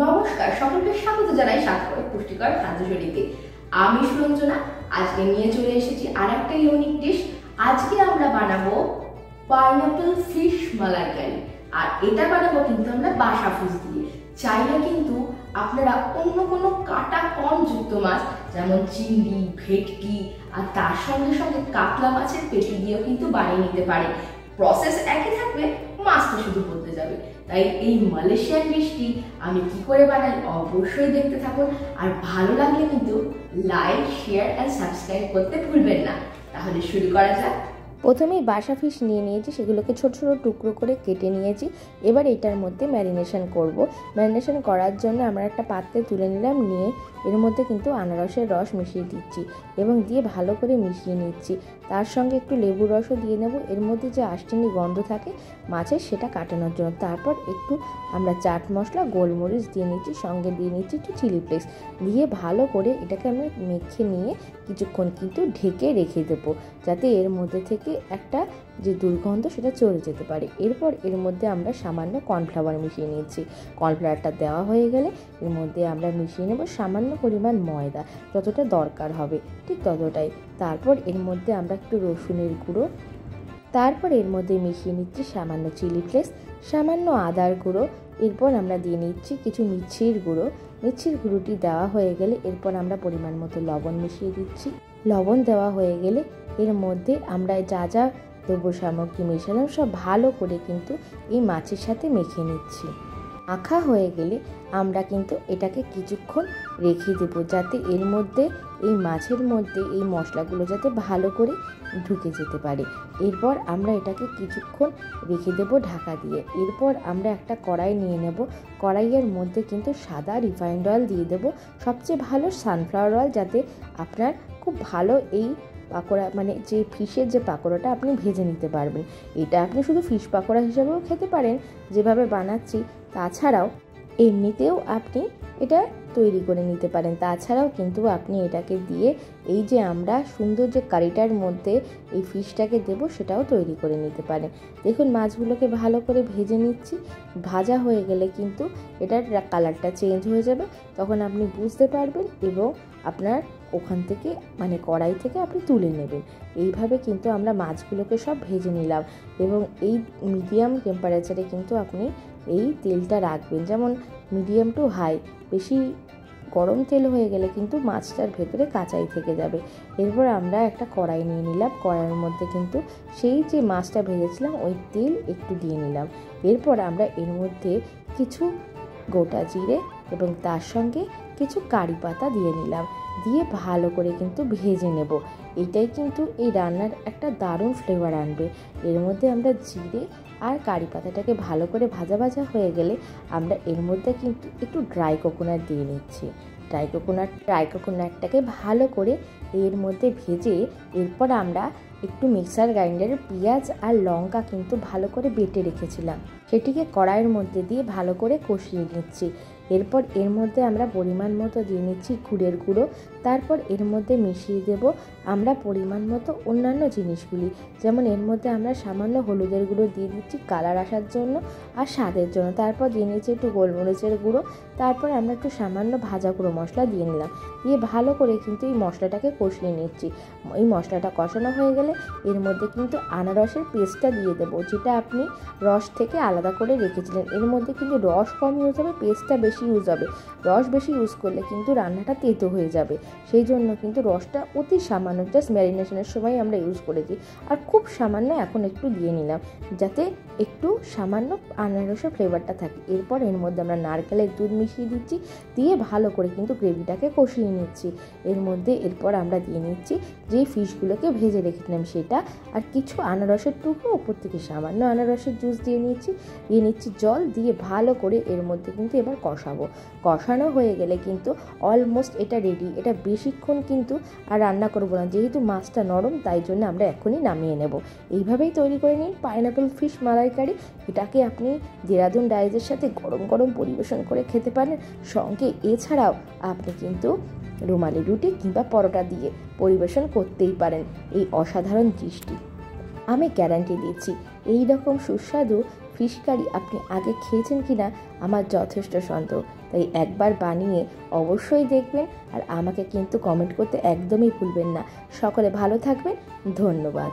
নমস্কার, সকলকে স্বাগত জানাই স্বাস্থ্যকর পুষ্টিকর খাদ্যশৈলীতে। আমি সুরঞ্জনা। আজকে নিয়ে চলে এসেছি আর একটা ইউনিক ডিশ। আজকে আমরা বানাবো পাইনাপেল ফিশ মালাইকারি। আর এটা বানাবো কিন্তু আমরা বাসা ফিশ দিয়ে। চাইলে কিন্তু আপনারা অন্য কোনো কাটা কম যুক্ত মাছ যেমন চিংড়ি, ভেটকি আর তার সঙ্গে সঙ্গে কাতলা মাছের পেটি দিয়েও কিন্তু বানিয়ে নিতে পারে। প্রসেস একই থাকবে, মাছটা শুধু বদলে যাবে। তাই এই মালয়েশিয়ান ডিশটি আমি কি করে বানাই অবশ্যই দেখতে থাকুন। আর ভালো লাগলে কিন্তু লাইক, শেয়ার অ্যান্ড সাবস্ক্রাইব করতে ভুলবেন না। তাহলে শুরু করা যাক। প্রথমেই বাসা ফিশ নিয়ে নিয়েছি, সেগুলোকে ছোট ছোট টুকরো করে কেটে নিয়েছি। এবার এটার মধ্যে ম্যারিনেশন করব। ম্যারিনেশন করার জন্য আমরা একটা পাত্রে তুলে নিলাম, নিয়ে এর মধ্যে কিন্তু আনারসের রস মিশিয়ে দিচ্ছি এবং দিয়ে ভালো করে মিশিয়ে নিচ্ছি। তার সঙ্গে একটু লেবুর রসও দিয়ে নেব, এর মধ্যে যে আষ্টেনি গন্ধ থাকে মাছের সেটা কাটানোর জন্য। তারপর একটু আমরা চাট মশলা, গোলমরিচ দিয়ে নিচ্ছি, সঙ্গে দিয়ে নিচ্ছি একটু চিলি ফ্লেক্স, দিয়ে ভালো করে এটাকে আমরা মেখে নিয়ে কিছুক্ষণ কিন্তু ঢেকে রেখে দেবো, যাতে এর মধ্যে থেকে একটা যে দুর্গন্ধ সেটা চলে যেতে পারে। এরপর এর মধ্যে আমরা সামান্য কর্নফ্লাওয়ার মিশিয়ে নিচ্ছি। কর্নফ্লাওয়ারটা দেওয়া হয়ে গেলে এর মধ্যে আমরা মিশিয়ে নেব সামান্য পরিমাণ ময়দা, যতটা দরকার হবে ঠিক ততটাই। তারপর এর মধ্যে আমরা একটু রসুনের গুঁড়ো, তারপর এর মধ্যে মিশিয়ে নিচ্ছি সামান্য চিলি ফ্লেক্স, সামান্য আদার গুঁড়ো। এরপর আমরা দিয়ে নিচ্ছি কিছু মিষ্টির গুঁড়ো। মিষ্টির গুঁড়োটি দেওয়া হয়ে গেলে এরপর আমরা পরিমাণ মতো লবণ মিশিয়ে দিচ্ছি। লবণ দেওয়া হয়ে গেলে এর মধ্যে আমরা যা যা দ্রব্য সামগ্রী মেশালাম সব ভালো করে কিন্তু এই মাছের সাথে মেখে নিচ্ছি। মাখা হয়ে গেলে আমরা কিন্তু এটাকে কিছুক্ষণ রেখে দেবো, যাতে এর মধ্যে এই মাছের মধ্যে এই মশলাগুলো যাতে ভালো করে ঢুকে যেতে পারে। এরপর আমরা এটাকে কিছুক্ষণ রেখে দেবো ঢাকা দিয়ে। এরপর আমরা একটা কড়াই নিয়ে নেব। কড়াইয়ের মধ্যে কিন্তু সাদা রিফাইন্ড অয়েল দিয়ে দেবো, সবচেয়ে ভালো সানফ্লাওয়ার অয়েল, যাতে আপনার খুব ভালো এই পাকোড়া মানে যে ফিশের যে পাকোড়াটা আপনি ভেজে নিতে পারবেন। এটা আপনি শুধু ফিশ পাকোড়া হিসাবেও খেতে পারেন যেভাবে বানাচ্ছি, তাছাড়াও এমনিতেও আপনি এটা তৈরি করে নিতে পারেন। তাছাড়াও কিন্তু আপনি এটাকে দিয়ে এই যে আমরা সুন্দর যে কারিটার মধ্যে এই ফিশটাকে দেবো সেটাও তৈরি করে নিতে পারেন। দেখুন মাছগুলোকে ভালো করে ভেজে নিচ্ছি। ভাজা হয়ে গেলে কিন্তু এটার কালারটা চেঞ্জ হয়ে যাবে, তখন আপনি বুঝতে পারবেন এবং আপনার ওখান থেকে মানে কড়াই থেকে আপনি তুলে নেবেন। এইভাবে কিন্তু আমরা মাছগুলোকে সব ভেজে নিলাম এবং এই মিডিয়াম টেম্পারেচারে কিন্তু আপনি এই তেলটা রাখবেন, যেমন মিডিয়াম টু হাই। বেশি গরম তেল হয়ে গেলে কিন্তু মাছটার ভেতরে কাঁচাই থেকে যাবে। এরপর আমরা একটা কড়াই নিয়ে নিলাম, কড়াইয়ের মধ্যে কিন্তু সেই যে মাছটা ভেজেছিলাম ওই তেল একটু দিয়ে নিলাম। এরপর আমরা এর মধ্যে কিছু গোটা জিরে এবং তার সঙ্গে কিছু কারি পাতা দিয়ে নিলাম, দিয়ে ভালো করে কিন্তু ভেজে নেব। এটাই কিন্তু এই রান্নার একটা দারুণ ফ্লেভার আনবে। এর মধ্যে আমরা জিরে আর কারি পাতাটাকে ভালো করে ভাজা ভাজা হয়ে গেলে আমরা এর মধ্যে কিন্তু একটু ড্রাই কোকোনাট দিয়ে নিচ্ছি। ড্রাই কোকোনাটটাকে ভালো করে এর মধ্যে ভেজে এরপর আমরা একটু মিক্সার গ্রাইন্ডারে পেঁয়াজ আর লঙ্কা কিন্তু ভালো করে বেটে রেখেছিলাম, সেটিকে কড়াইয়ের মধ্যে দিয়ে ভালো করে কষিয়ে নিচ্ছি। এরপর এর মধ্যে আমরা পরিমাণ মতো দিয়ে নিচ্ছি গুড়ের গুঁড়ো। তারপর এর মধ্যে মিশিয়ে দেব আমরা পরিমাণ মতো অন্যান্য জিনিসগুলি, যেমন এর মধ্যে আমরা সামান্য হলুদের গুঁড়ো দিয়ে দিচ্ছি কালার আসার জন্য আর স্বাদের জন্য। তারপর দিয়ে নিচ্ছি একটু গোলমরিচের গুঁড়ো। তারপর আমরা একটু সামান্য ভাজা গুঁড়ো মশলা দিয়ে নিলাম, দিয়ে ভালো করে কিন্তু এই মশলাটাকে কষিয়ে নিচ্ছি। এই মশলাটা কষানো হয়ে গেলে এর মধ্যে কিন্তু আনারসের পেস্টটা দিয়ে দেবো, যেটা আপনি রস থেকে আলাদা করে রেখেছিলেন। এর মধ্যে কিন্তু রস কম ইউজ হবে, পেস্টটা বেশি ইউজ হবে। রস বেশি ইউজ করলে কিন্তু রান্নাটা তেতো হয়ে যাবে, সেই জন্য কিন্তু রসটা অতি সামান্য জাস্ট ম্যারিনেশনের সময় আমরা ইউজ করেছি। আর খুব সামান্য এখন একটু দিয়ে নিলাম, যাতে একটু সামান্য আনারসের ফ্লেভারটা থাকে। এরপর এর মধ্যে আমরা নারকেলের দুধ মিশিয়ে দিচ্ছি, দিয়ে ভালো করে কিন্তু গ্রেভিটাকে কষিয়ে নিচ্ছি। এর মধ্যে এরপর আমরা দিয়ে নিচ্ছি যে ফিশগুলোকে ভেজে রেখেছিলাম সেটা, আর কিছু আনারসের টুকরো, ওপর থেকে সামান্য আনারসের জুস দিয়ে নিচ্ছি জল দিয়ে ভালো করে এর মধ্যে কিন্তু এবার কষানো হয়ে গেলে কিন্তু অলমোস্ট এটা রেডি। এটা বেশিক্ষণ কিন্তু আর রান্না করবো না, যেহেতু মাছটা নরম তাই জন্য আমরা এখনই নামিয়ে নেব। এইভাবেই তৈরি করে নিন পাইনাপেল ফিশ মালাইকারি। এটাকে আপনি দেরাদুন রাইসের সাথে গরম গরম পরিবেশন করে খেতে পারেন। সঙ্গে এছাড়াও আপনি কিন্তু রুমালি রুটি কিংবা পরোটা দিয়ে পরিবেশন করতেই পারেন এই অসাধারণ ডিশটি। আমি গ্যারান্টি দিচ্ছি এই রকম সুস্বাদু ফিশ কারি আপনি আগে খেয়েছেন কি না আমার যথেষ্ট সন্দেহ, তাই একবার বানিয়ে অবশ্যই দেখবেন আর আমাকে কিন্তু কমেন্ট করতে একদমই ভুলবেন না। সকলে ভালো থাকবেন, ধন্যবাদ।